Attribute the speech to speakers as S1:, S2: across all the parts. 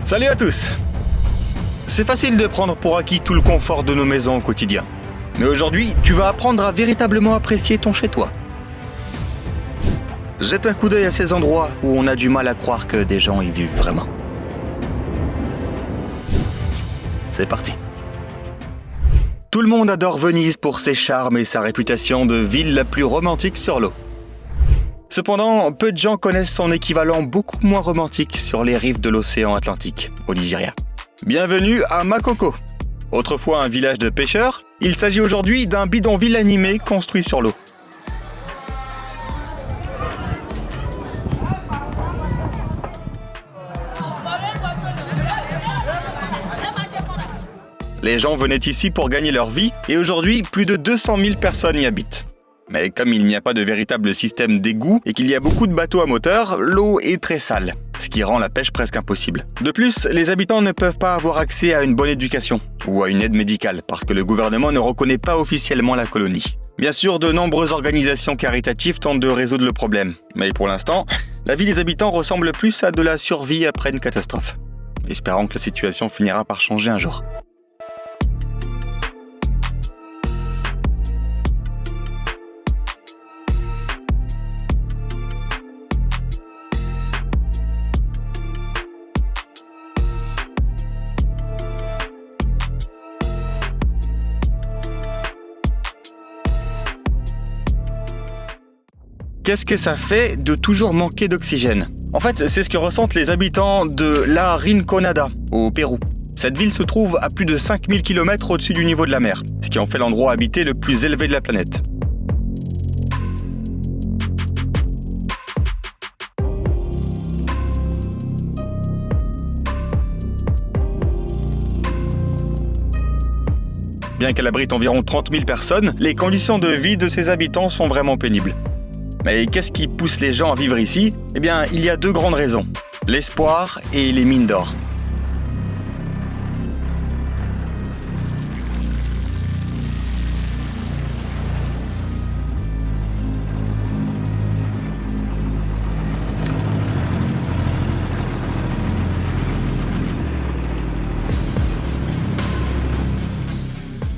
S1: Salut à tous! C'est facile de prendre pour acquis tout le confort de nos maisons au quotidien. Mais aujourd'hui, tu vas apprendre à véritablement apprécier ton chez-toi. Jette un coup d'œil à ces endroits où on a du mal à croire que des gens y vivent vraiment. C'est parti. Tout le monde adore Venise pour ses charmes et sa réputation de ville la plus romantique sur l'eau. Cependant, peu de gens connaissent son équivalent beaucoup moins romantique sur les rives de l'océan Atlantique, au Nigeria. Bienvenue à Makoko. Autrefois un village de pêcheurs, il s'agit aujourd'hui d'un bidonville animé construit sur l'eau. Les gens venaient ici pour gagner leur vie et aujourd'hui, plus de 200 000 personnes y habitent. Mais comme il n'y a pas de véritable système d'égout et qu'il y a beaucoup de bateaux à moteur, l'eau est très sale, ce qui rend la pêche presque impossible. De plus, les habitants ne peuvent pas avoir accès à une bonne éducation ou à une aide médicale parce que le gouvernement ne reconnaît pas officiellement la colonie. Bien sûr, de nombreuses organisations caritatives tentent de résoudre le problème, mais pour l'instant, la vie des habitants ressemble plus à de la survie après une catastrophe. Espérons que la situation finira par changer un jour. Qu'est-ce que ça fait de toujours manquer d'oxygène? En fait, c'est ce que ressentent les habitants de La Rinconada, au Pérou. Cette ville se trouve à plus de 5000 km au-dessus du niveau de la mer, ce qui en fait l'endroit habité le plus élevé de la planète. Bien qu'elle abrite environ 30 000 personnes, les conditions de vie de ses habitants sont vraiment pénibles. Mais qu'est-ce qui pousse les gens à vivre ici? Eh bien, il y a deux grandes raisons. L'espoir et les mines d'or.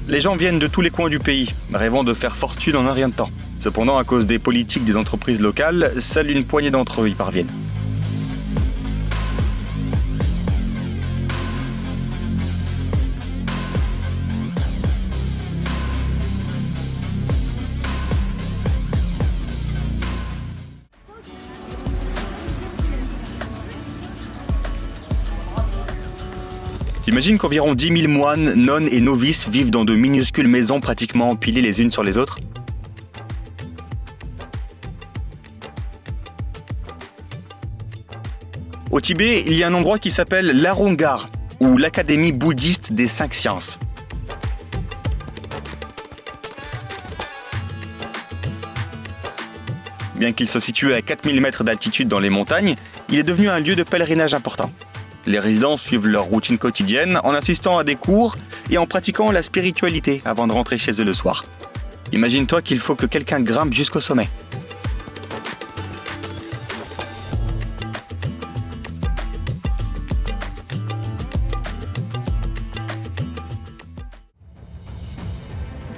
S1: Les gens viennent de tous les coins du pays, rêvant de faire fortune en un rien de temps. Cependant, à cause des politiques des entreprises locales, seule une poignée d'entre eux y parviennent. T'imagines qu'environ 10 000 moines, nonnes et novices vivent dans de minuscules maisons pratiquement empilées les unes sur les autres? Au Tibet, il y a un endroit qui s'appelle l'Arongar, ou l'Académie bouddhiste des 5 sciences. Bien qu'il se situe à 4000 mètres d'altitude dans les montagnes, il est devenu un lieu de pèlerinage important. Les résidents suivent leur routine quotidienne en assistant à des cours et en pratiquant la spiritualité avant de rentrer chez eux le soir. Imagine-toi qu'il faut que quelqu'un grimpe jusqu'au sommet.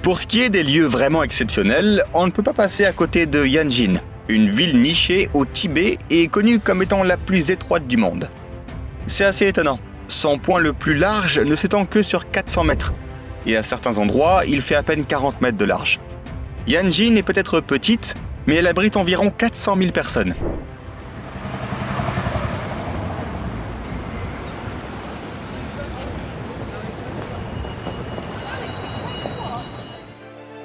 S1: Pour ce qui est des lieux vraiment exceptionnels, on ne peut pas passer à côté de Yanjin, une ville nichée au Tibet et connue comme étant la plus étroite du monde. C'est assez étonnant, son point le plus large ne s'étend que sur 400 mètres, et à certains endroits, il fait à peine 40 mètres de large. Yanjin est peut-être petite, mais elle abrite environ 400 000 personnes.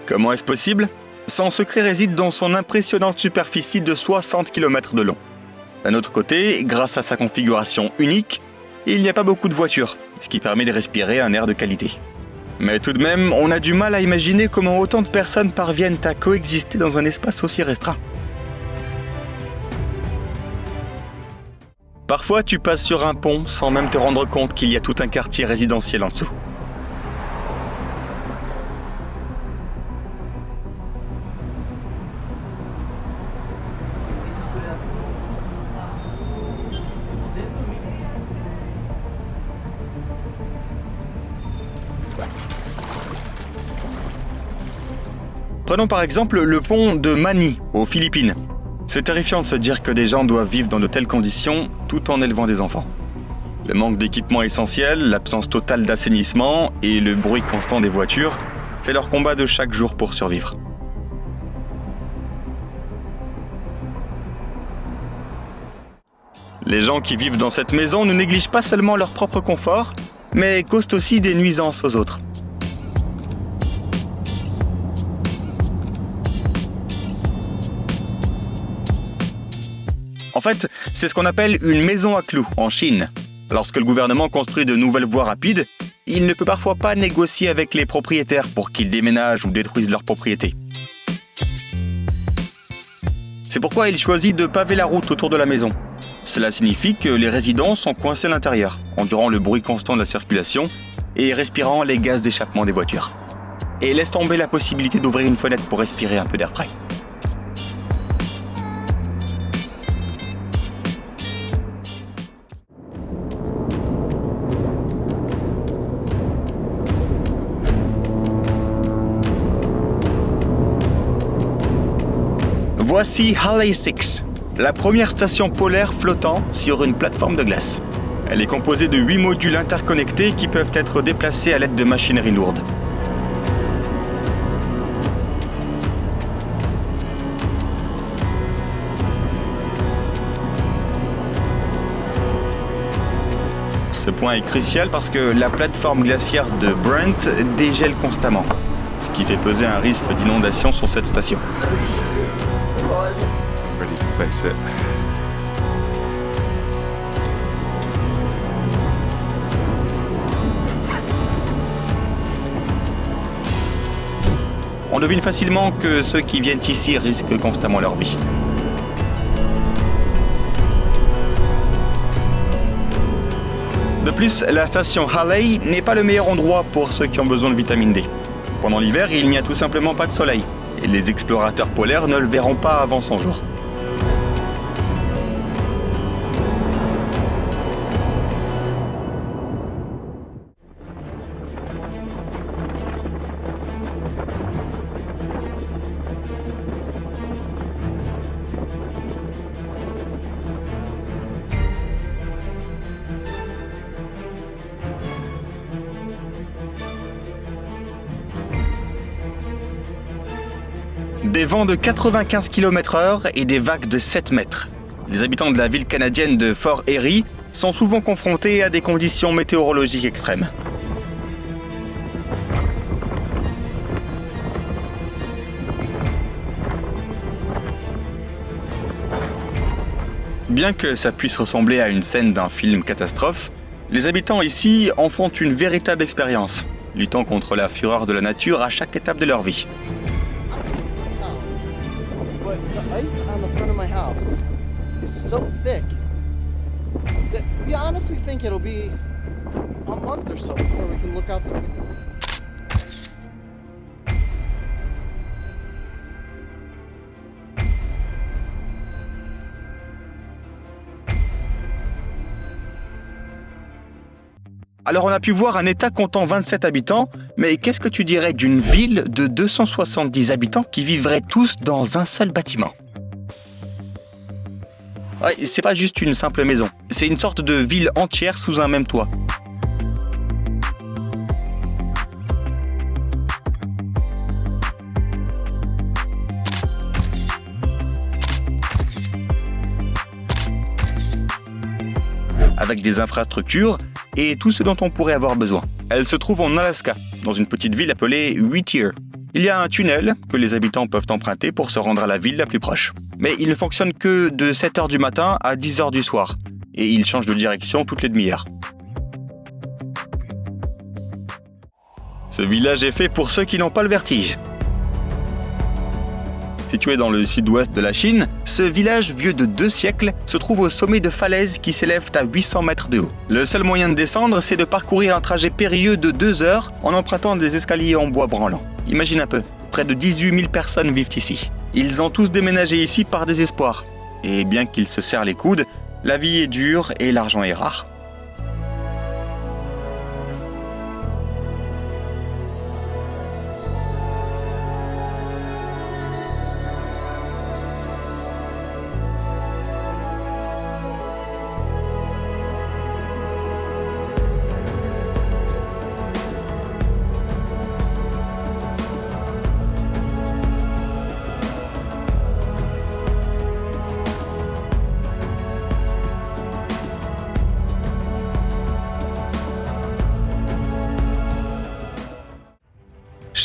S1: Comment est-ce possible? Son secret réside dans son impressionnante superficie de 60 km de long. D'un autre côté, grâce à sa configuration unique, il n'y a pas beaucoup de voitures, ce qui permet de respirer un air de qualité. Mais tout de même, on a du mal à imaginer comment autant de personnes parviennent à coexister dans un espace aussi restreint. Parfois, tu passes sur un pont sans même te rendre compte qu'il y a tout un quartier résidentiel en dessous. Prenons par exemple le pont de Manille, aux Philippines. C'est terrifiant de se dire que des gens doivent vivre dans de telles conditions tout en élevant des enfants. Le manque d'équipements essentiels, l'absence totale d'assainissement et le bruit constant des voitures, c'est leur combat de chaque jour pour survivre. Les gens qui vivent dans cette maison ne négligent pas seulement leur propre confort, mais causent aussi des nuisances aux autres. En fait, c'est ce qu'on appelle une maison à clous en Chine. Lorsque le gouvernement construit de nouvelles voies rapides, il ne peut parfois pas négocier avec les propriétaires pour qu'ils déménagent ou détruisent leur propriété. C'est pourquoi il choisit de paver la route autour de la maison. Cela signifie que les résidents sont coincés à l'intérieur, endurant le bruit constant de la circulation et respirant les gaz d'échappement des voitures. Et laisse tomber la possibilité d'ouvrir une fenêtre pour respirer un peu d'air frais. Voici Halley 6, la première station polaire flottant sur une plateforme de glace. Elle est composée de 8 modules interconnectés qui peuvent être déplacés à l'aide de machinerie lourde. Ce point est crucial parce que la plateforme glaciaire de Brent dégèle constamment, ce qui fait peser un risque d'inondation sur cette station.
S2: Ready to face it.
S1: On devine facilement que ceux qui viennent ici risquent constamment leur vie. De plus, la station Halley n'est pas le meilleur endroit pour ceux qui ont besoin de vitamine D. Pendant l'hiver, il n'y a tout simplement pas de soleil. Et les explorateurs polaires ne le verront pas avant son jour. Des vents de 95 km/h et des vagues de 7 mètres. Les habitants de la ville canadienne de Fort Erie sont souvent confrontés à des conditions météorologiques extrêmes. Bien que ça puisse ressembler à une scène d'un film catastrophe, les habitants ici en font une véritable expérience, luttant contre la fureur de la nature à chaque étape de leur vie.
S3: The ice on the front of my house is so thick that we honestly think it'll be a month or so before we can look out the window.
S1: Alors on a pu voir un État comptant 27 habitants, mais qu'est-ce que tu dirais d'une ville de 270 habitants qui vivraient tous dans un seul bâtiment ? Ouais, c'est pas juste une simple maison, c'est une sorte de ville entière sous un même toit. Avec des infrastructures et tout ce dont on pourrait avoir besoin. Elle se trouve en Alaska, dans une petite ville appelée Whittier. Il y a un tunnel que les habitants peuvent emprunter pour se rendre à la ville la plus proche. Mais il ne fonctionne que de 7h du matin à 10h du soir, et il change de direction toutes les demi-heures. Ce village est fait pour ceux qui n'ont pas le vertige. Situé dans le sud-ouest de la Chine, ce village vieux de 2 siècles se trouve au sommet de falaises qui s'élèvent à 800 mètres de haut. Le seul moyen de descendre, c'est de parcourir un trajet périlleux de 2 heures en empruntant des escaliers en bois branlant. Imagine un peu, près de 18 000 personnes vivent ici. Ils ont tous déménagé ici par désespoir. Et bien qu'ils se serrent les coudes, la vie est dure et l'argent est rare.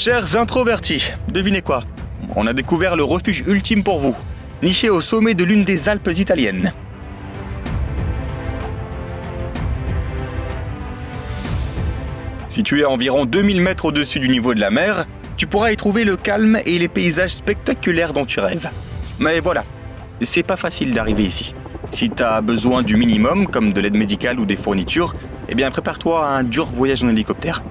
S1: Chers introvertis, devinez quoi? On a découvert le refuge ultime pour vous, niché au sommet de l'une des Alpes italiennes. Situé à environ 2000 mètres au-dessus du niveau de la mer, tu pourras y trouver le calme et les paysages spectaculaires dont tu rêves. Mais voilà, c'est pas facile d'arriver ici. Si t'as besoin du minimum, comme de l'aide médicale ou des fournitures, eh bien prépare-toi à un dur voyage en hélicoptère.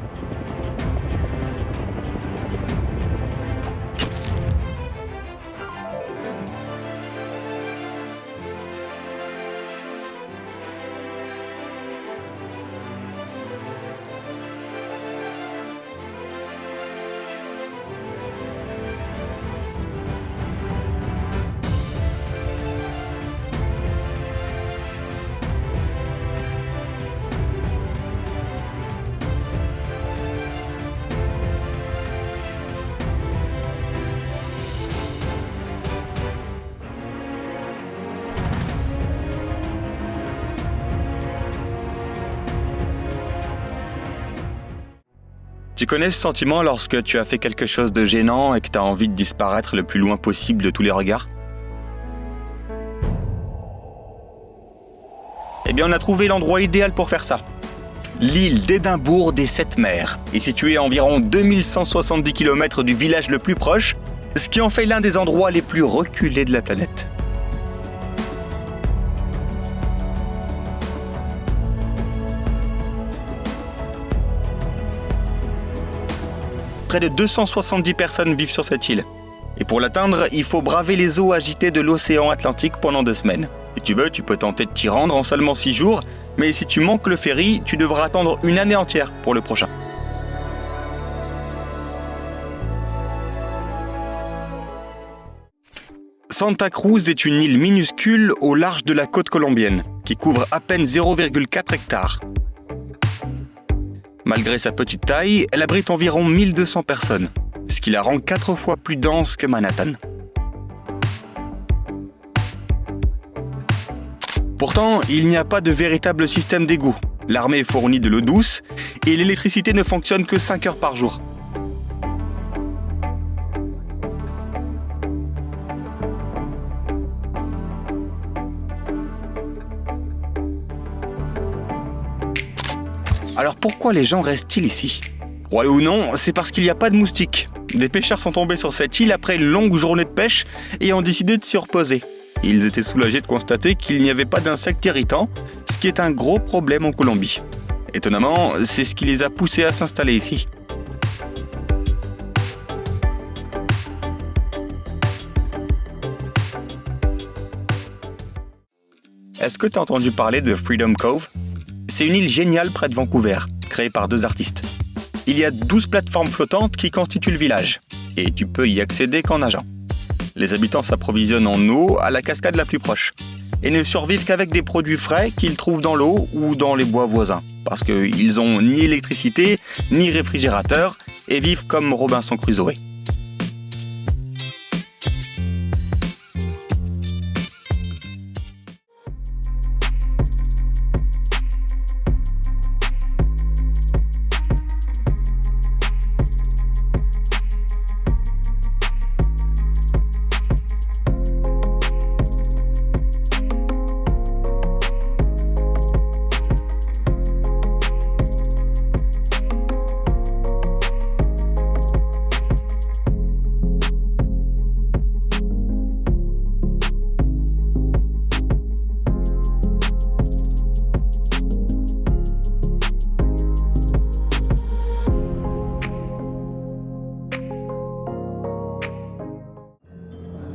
S1: Tu connais ce sentiment lorsque tu as fait quelque chose de gênant et que tu as envie de disparaître le plus loin possible de tous les regards? Eh bien, on a trouvé l'endroit idéal pour faire ça. L'île d'Édimbourg des Sept Mers est située à environ 2170 km du village le plus proche, ce qui en fait l'un des endroits les plus reculés de la planète. Près de 270 personnes vivent sur cette île. Et pour l'atteindre, il faut braver les eaux agitées de l'océan Atlantique pendant 2 semaines. Si tu veux, tu peux tenter de t'y rendre en seulement 6 jours, mais si tu manques le ferry, tu devras attendre une année entière pour le prochain. Santa Cruz est une île minuscule au large de la côte colombienne, qui couvre à peine 0,4 hectares. Malgré sa petite taille, elle abrite environ 1200 personnes, ce qui la rend 4 fois plus dense que Manhattan. Pourtant, il n'y a pas de véritable système d'égout. L'armée fournit de l'eau douce et l'électricité ne fonctionne que 5 heures par jour. Alors pourquoi les gens restent-ils ici? Croyez ou non, c'est parce qu'il n'y a pas de moustiques. Des pêcheurs sont tombés sur cette île après une longue journée de pêche et ont décidé de s'y reposer. Ils étaient soulagés de constater qu'il n'y avait pas d'insectes irritants, ce qui est un gros problème en Colombie. Étonnamment, c'est ce qui les a poussés à s'installer ici. Est-ce que tu as entendu parler de Freedom Cove? C'est une île géniale près de Vancouver, créée par 2 artistes. Il y a 12 plateformes flottantes qui constituent le village, et tu peux y accéder qu'en nageant. Les habitants s'approvisionnent en eau à la cascade la plus proche, et ne survivent qu'avec des produits frais qu'ils trouvent dans l'eau ou dans les bois voisins, parce qu'ils n'ont ni électricité, ni réfrigérateur, et vivent comme Robinson Crusoe.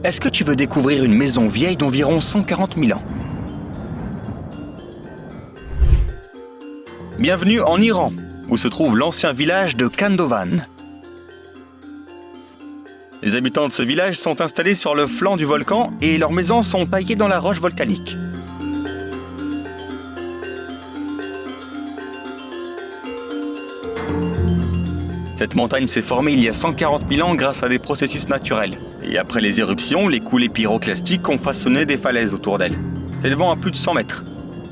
S1: Est-ce que tu veux découvrir une maison vieille d'environ 140 000 ans? Bienvenue en Iran, où se trouve l'ancien village de Khandovan. Les habitants de ce village sont installés sur le flanc du volcan et leurs maisons sont taillées dans la roche volcanique. Cette montagne s'est formée il y a 140 000 ans grâce à des processus naturels. Et après les éruptions, les coulées pyroclastiques ont façonné des falaises autour d'elle, s'élevant à plus de 100 mètres.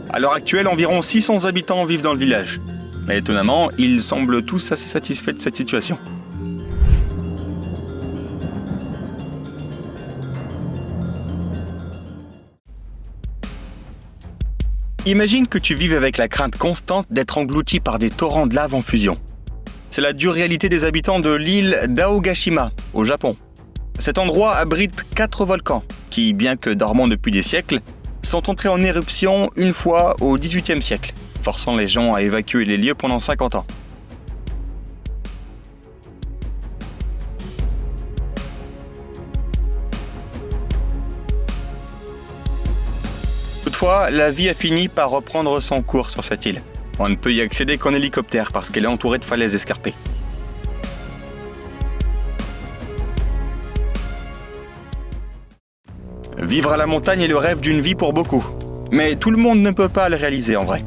S1: À l'heure actuelle, environ 600 habitants vivent dans le village. Mais étonnamment, ils semblent tous assez satisfaits de cette situation. Imagine que tu vives avec la crainte constante d'être englouti par des torrents de lave en fusion. C'est la dure réalité des habitants de l'île d'Aogashima, au Japon. Cet endroit abrite 4 volcans qui, bien que dormant depuis des siècles, sont entrés en éruption une fois au XVIIIe siècle, forçant les gens à évacuer les lieux pendant 50 ans. Toutefois, la vie a fini par reprendre son cours sur cette île. On ne peut y accéder qu'en hélicoptère parce qu'elle est entourée de falaises escarpées. Vivre à la montagne est le rêve d'une vie pour beaucoup. Mais tout le monde ne peut pas le réaliser en vrai.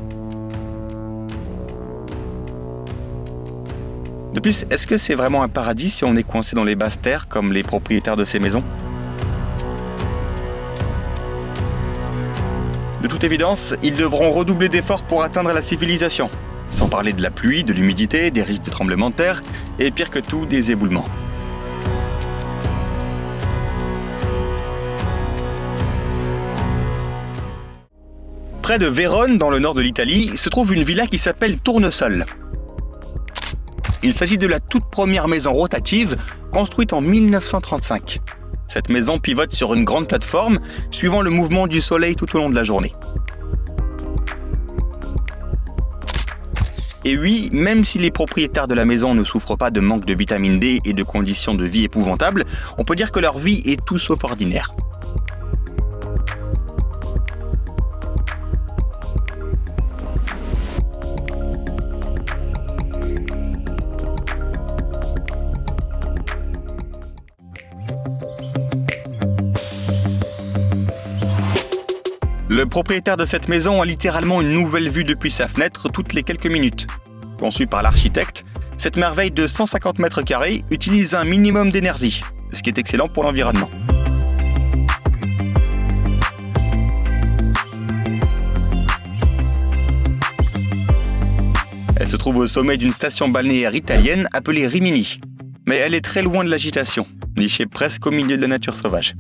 S1: De plus, est-ce que c'est vraiment un paradis si on est coincé dans les basses terres comme les propriétaires de ces maisons ? De toute évidence, ils devront redoubler d'efforts pour atteindre la civilisation. Sans parler de la pluie, de l'humidité, des risques de tremblements de terre et pire que tout, des éboulements. Près de Vérone, dans le nord de l'Italie, se trouve une villa qui s'appelle Tournesol. Il s'agit de la toute première maison rotative construite en 1935. Cette maison pivote sur une grande plateforme, suivant le mouvement du soleil tout au long de la journée. Et oui, même si les propriétaires de la maison ne souffrent pas de manque de vitamine D et de conditions de vie épouvantables, on peut dire que leur vie est tout sauf ordinaire. Le propriétaire de cette maison a littéralement une nouvelle vue depuis sa fenêtre toutes les quelques minutes. Conçue par l'architecte, cette merveille de 150 mètres carrés utilise un minimum d'énergie, ce qui est excellent pour l'environnement. Elle se trouve au sommet d'une station balnéaire italienne appelée Rimini. Mais elle est très loin de l'agitation, nichée presque au milieu de la nature sauvage.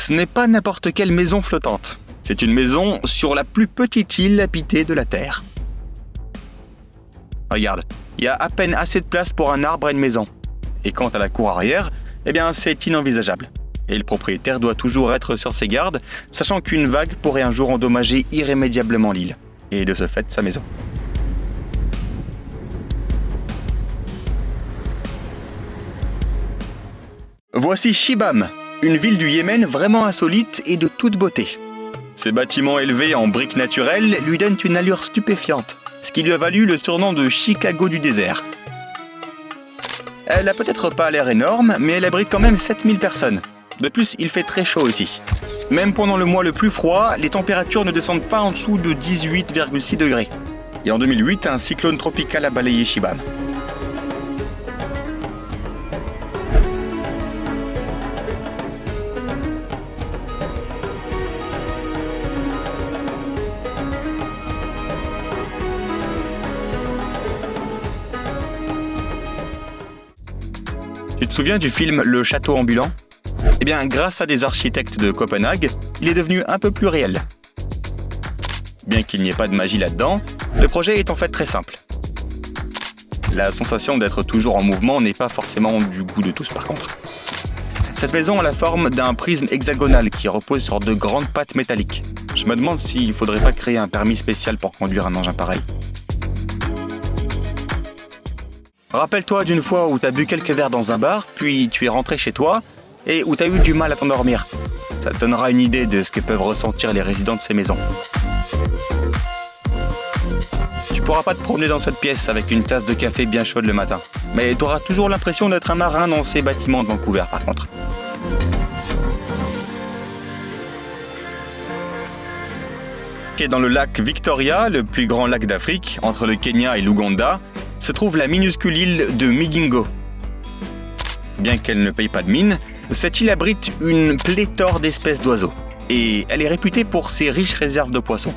S1: Ce n'est pas n'importe quelle maison flottante. C'est une maison sur la plus petite île habitée de la Terre. Regarde, il y a à peine assez de place pour un arbre et une maison. Et quant à la cour arrière, eh bien c'est inenvisageable. Et le propriétaire doit toujours être sur ses gardes, sachant qu'une vague pourrait un jour endommager irrémédiablement l'île. Et de ce fait, sa maison. Voici Shibam, une ville du Yémen vraiment insolite et de toute beauté. Ces bâtiments élevés en briques naturelles lui donnent une allure stupéfiante, ce qui lui a valu le surnom de Chicago du désert. Elle a peut-être pas l'air énorme, mais elle abrite quand même 7000 personnes. De plus, il fait très chaud ici. Même pendant le mois le plus froid, les températures ne descendent pas en dessous de 18,6 degrés. Et en 2008, un cyclone tropical a balayé Shibam. Tu te souviens du film Le Château ambulant ? Eh bien, grâce à des architectes de Copenhague, il est devenu un peu plus réel. Bien qu'il n'y ait pas de magie là-dedans, le projet est en fait très simple. La sensation d'être toujours en mouvement n'est pas forcément du goût de tous par contre. Cette maison a la forme d'un prisme hexagonal qui repose sur de grandes pattes métalliques. Je me demande s'il ne faudrait pas créer un permis spécial pour conduire un engin pareil. Rappelle-toi d'une fois où t'as bu quelques verres dans un bar, puis tu es rentré chez toi, et où t'as eu du mal à t'endormir. Ça te donnera une idée de ce que peuvent ressentir les résidents de ces maisons. Tu pourras pas te promener dans cette pièce avec une tasse de café bien chaude le matin, mais t'auras toujours l'impression d'être un marin dans ces bâtiments de Vancouver par contre. Et dans le lac Victoria, le plus grand lac d'Afrique, entre le Kenya et l'Ouganda, se trouve la minuscule île de Migingo. Bien qu'elle ne paye pas de mine, cette île abrite une pléthore d'espèces d'oiseaux. Et elle est réputée pour ses riches réserves de poissons.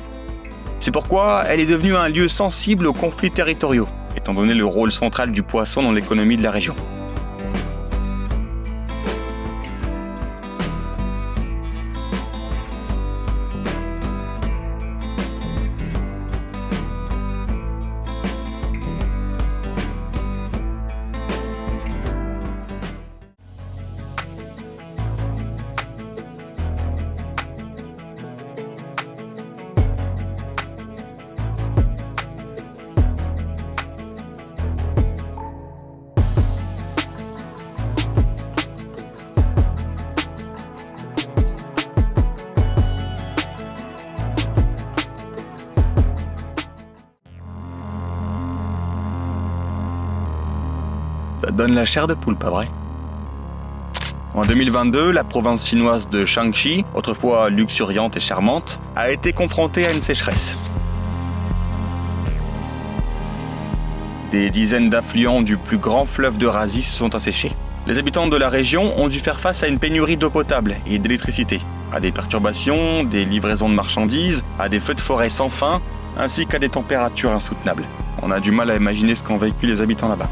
S1: C'est pourquoi elle est devenue un lieu sensible aux conflits territoriaux, étant donné le rôle central du poisson dans l'économie de la région. Ça donne la chair de poule, pas vrai? En 2022, la province chinoise de Shaanxi, autrefois luxuriante et charmante, a été confrontée à une sécheresse. Des dizaines d'affluents du plus grand fleuve d'Eurasie se sont asséchés. Les habitants de la région ont dû faire face à une pénurie d'eau potable et d'électricité, à des perturbations, des livraisons de marchandises, à des feux de forêt sans fin, ainsi qu'à des températures insoutenables. On a du mal à imaginer ce qu'ont vécu les habitants là-bas.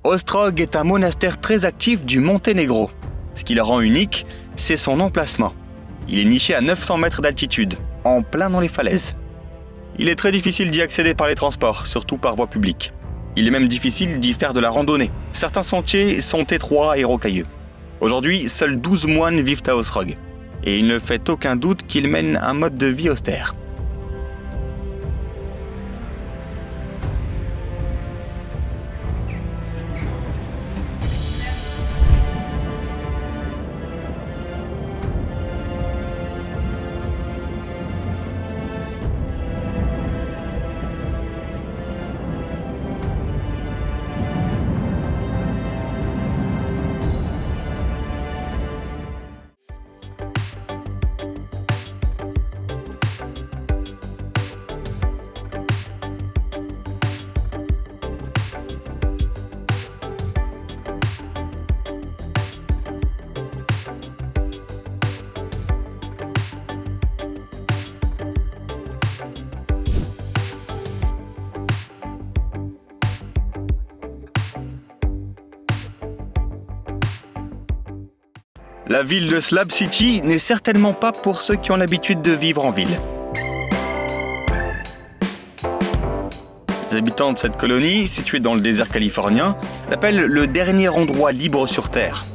S1: Ostrog est un monastère très actif du Monténégro. Ce qui le rend unique, c'est son emplacement. Il est niché à 900 mètres d'altitude, en plein dans les falaises. Il est très difficile d'y accéder par les transports, surtout par voie publique. Il est même difficile d'y faire de la randonnée. Certains sentiers sont étroits et rocailleux. Aujourd'hui, seuls 12 moines vivent à Ostrog. Et il ne fait aucun doute qu'ils mènent un mode de vie austère. La ville de Slab City n'est certainement pas pour ceux qui ont l'habitude de vivre en ville. Les habitants de cette colonie, située dans le désert californien, l'appellent le dernier endroit libre sur Terre,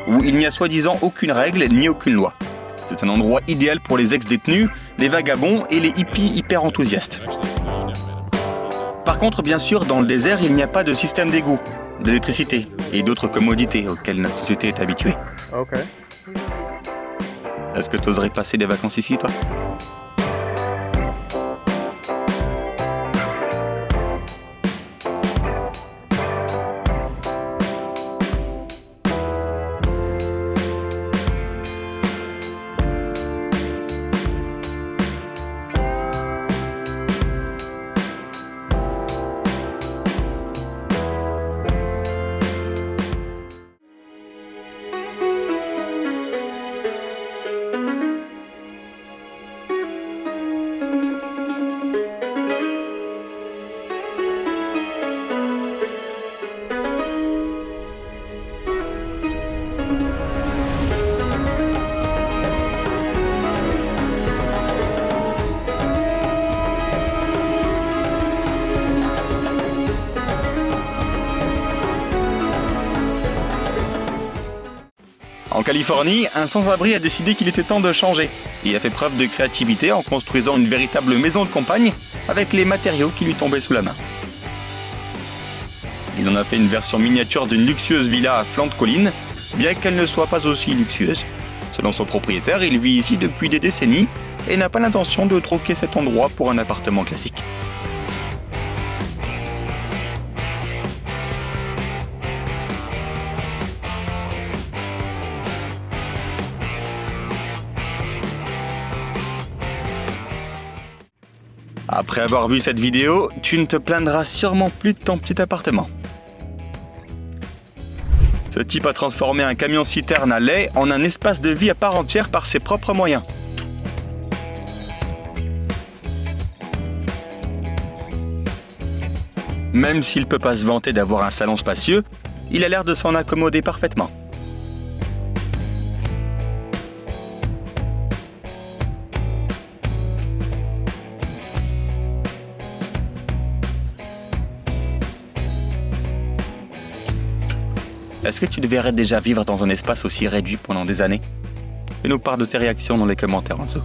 S1: où il n'y a soi-disant aucune règle ni aucune loi. C'est un endroit idéal pour les ex-détenus, les vagabonds et les hippies hyper enthousiastes. Par contre, bien sûr, dans le désert, il n'y a pas de système d'égout, d'électricité et d'autres commodités auxquelles notre société est habituée.
S3: Ok.
S1: Est-ce que tu oserais passer des vacances ici, toi ? En Californie, un sans-abri a décidé qu'il était temps de changer et a fait preuve de créativité en construisant une véritable maison de campagne avec les matériaux qui lui tombaient sous la main. Il en a fait une version miniature d'une luxueuse villa à flanc de colline, bien qu'elle ne soit pas aussi luxueuse. Selon son propriétaire, il vit ici depuis des décennies et n'a pas l'intention de troquer cet endroit pour un appartement classique. Après avoir vu cette vidéo, tu ne te plaindras sûrement plus de ton petit appartement. Ce type a transformé un camion-citerne à lait en un espace de vie à part entière par ses propres moyens. Même s'il ne peut pas se vanter d'avoir un salon spacieux, il a l'air de s'en accommoder parfaitement. Est-ce que tu te verrais déjà vivre dans un espace aussi réduit pendant des années? Fais-nous part de tes réactions dans les commentaires en dessous.